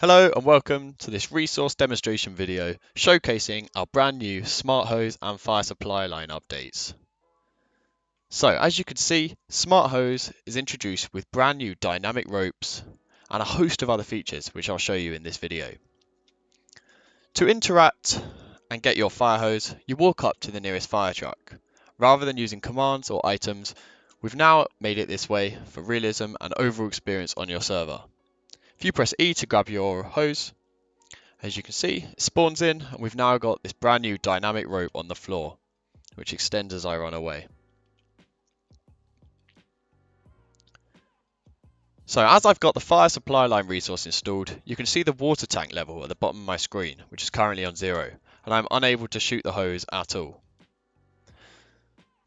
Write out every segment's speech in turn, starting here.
Hello and welcome to this resource demonstration video showcasing our brand new Smart Hose and Fire Supply Line updates. So as you can see, Smart Hose is introduced with brand new dynamic ropes and a host of other features which I'll show you in this video. To interact and get your fire hose, you walk up to the nearest fire truck. Rather than using commands or items, we've now made it this way for realism and overall experience on your server. If you press E to grab your hose, as you can see, it spawns in and we've now got this brand new dynamic rope on the floor, which extends as I run away. So as I've got the fire supply line resource installed, you can see the water tank level at the bottom of my screen, which is currently on 0, and I'm unable to shoot the hose at all.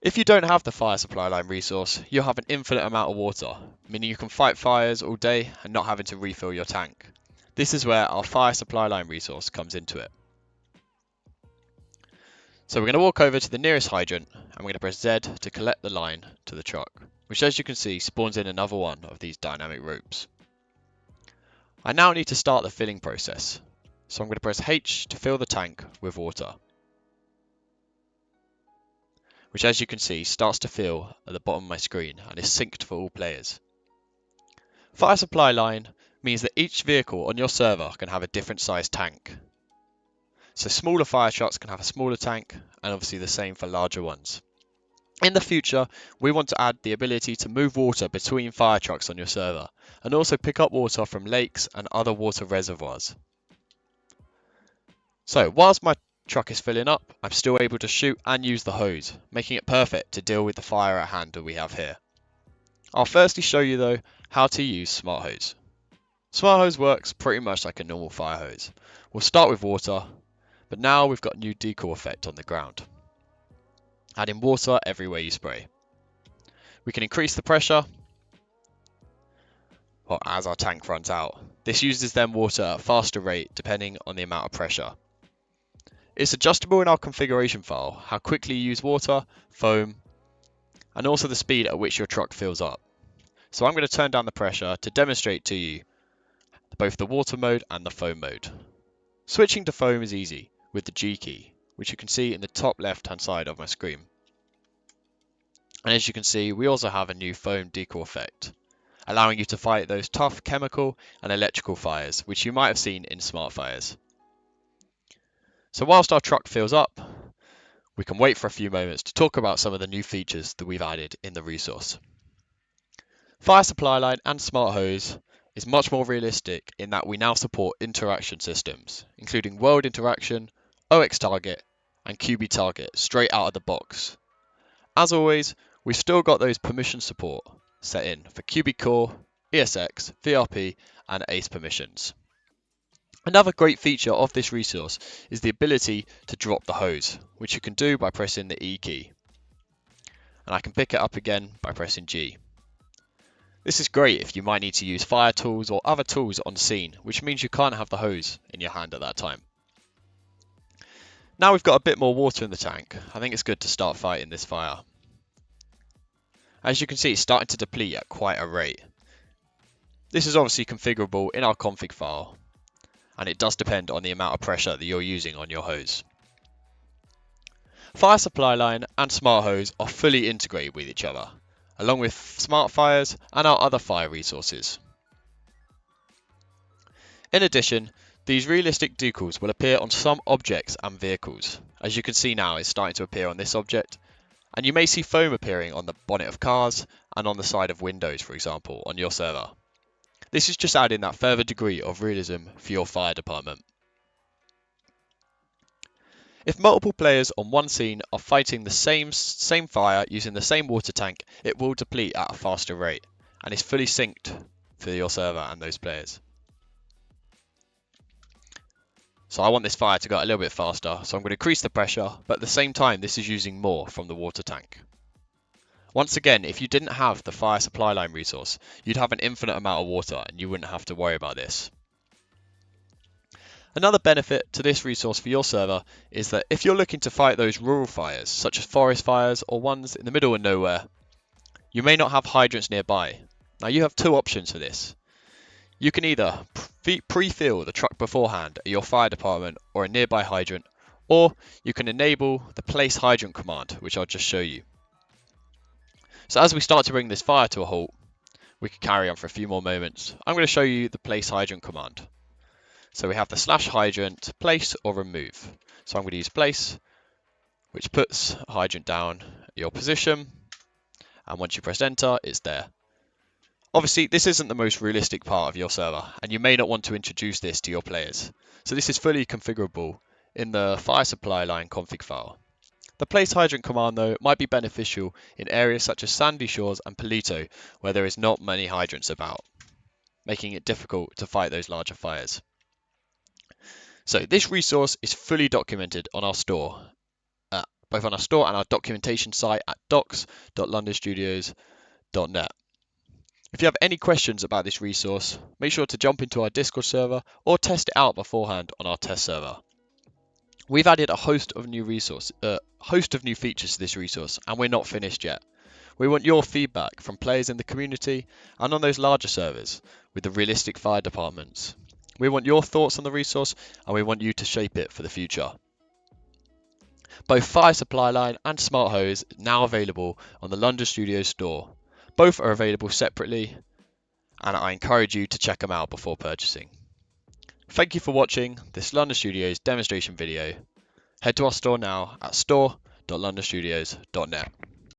If you don't have the fire supply line resource, you'll have an infinite amount of water, meaning you can fight fires all day and not having to refill your tank. This is where our fire supply line resource comes into it. So we're going to walk over to the nearest hydrant and we're going to press Z to collect the line to the truck, which as you can see spawns in another one of these dynamic ropes. I now need to start the filling process, so I'm going to press H to fill the tank with water, which as you can see starts to fill at the bottom of my screen and is synced for all players. Fire supply line means that each vehicle on your server can have a different size tank. So smaller fire trucks can have a smaller tank, and obviously the same for larger ones. In the future, we want to add the ability to move water between fire trucks on your server, and also pick up water from lakes and other water reservoirs. So whilst my truck is filling up, I'm still able to shoot and use the hose, making it perfect to deal with the fire at hand that we have here. I'll firstly show you though how to use Smart Hose. Smart Hose works pretty much like a normal fire hose. We'll start with water, but now we've got a new decal effect on the ground, adding water everywhere you spray. We can increase the pressure as our tank runs out. This uses then water at a faster rate depending on the amount of pressure. It's adjustable in our configuration file, how quickly you use water, foam, and also the speed at which your truck fills up. So I'm going to turn down the pressure to demonstrate to you both the water mode and the foam mode. Switching to foam is easy with the G key, which you can see in the top left hand side of my screen. And as you can see, we also have a new foam decal effect, allowing you to fight those tough chemical and electrical fires, which you might have seen in smart fires. So whilst our truck fills up, we can wait for a few moments to talk about some of the new features that we've added in the resource. Fire supply line and Smart Hose is much more realistic in that we now support interaction systems, including world interaction, OX target, and QB target straight out of the box. As always, we've still got those permission support set in for QB core, ESX, VRP, and ACE permissions. Another great feature of this resource is the ability to drop the hose, which you can do by pressing the E key. And I can pick it up again by pressing G. This is great if you might need to use fire tools or other tools on scene, which means you can't have the hose in your hand at that time. Now we've got a bit more water in the tank, I think it's good to start fighting this fire. As you can see, it's starting to deplete at quite a rate. This is obviously configurable in our config file, and it does depend on the amount of pressure that you're using on your hose. Fire supply line and Smart Hose are fully integrated with each other, along with Smart Fires and our other fire resources. In addition, these realistic decals will appear on some objects and vehicles. As you can see now, it's starting to appear on this object, and you may see foam appearing on the bonnet of cars and on the side of windows, for example, on your server. This is just adding that further degree of realism for your fire department. If multiple players on one scene are fighting the same fire using the same water tank, it will deplete at a faster rate and is fully synced for your server and those players. So I want this fire to go a little bit faster, so I'm going to increase the pressure, but at the same time this is using more from the water tank. Once again, if you didn't have the fire supply line resource, you'd have an infinite amount of water and you wouldn't have to worry about this. Another benefit to this resource for your server is that if you're looking to fight those rural fires, such as forest fires or ones in the middle of nowhere, you may not have hydrants nearby. Now you have two options for this. You can either pre-fill the truck beforehand at your fire department or a nearby hydrant, or you can enable the place hydrant command, which I'll just show you. So as we start to bring this fire to a halt, we can carry on for a few more moments. I'm going to show you the place hydrant command. So we have the /hydrant place or remove. So I'm going to use place, which puts a hydrant down at your position, and once you press enter, it's there. Obviously, this isn't the most realistic part of your server, and you may not want to introduce this to your players. So this is fully configurable in the fire supply line config file. The place hydrant command, though, might be beneficial in areas such as Sandy Shores and Polito, where there is not many hydrants about, making it difficult to fight those larger fires. So this resource is fully documented on our store, both on our store and our documentation site at docs.londonstudios.net. If you have any questions about this resource, make sure to jump into our Discord server or test it out beforehand on our test server. We've added a host of new features to this resource, and we're not finished yet. We want your feedback from players in the community and on those larger servers with the realistic fire departments. We want your thoughts on the resource, and we want you to shape it for the future. Both Fire Supply Line and Smart Hose are now available on the London Studios store. Both are available separately, and I encourage you to check them out before purchasing. Thank you for watching this London Studios demonstration video. Head to our store now at store.londonstudios.net.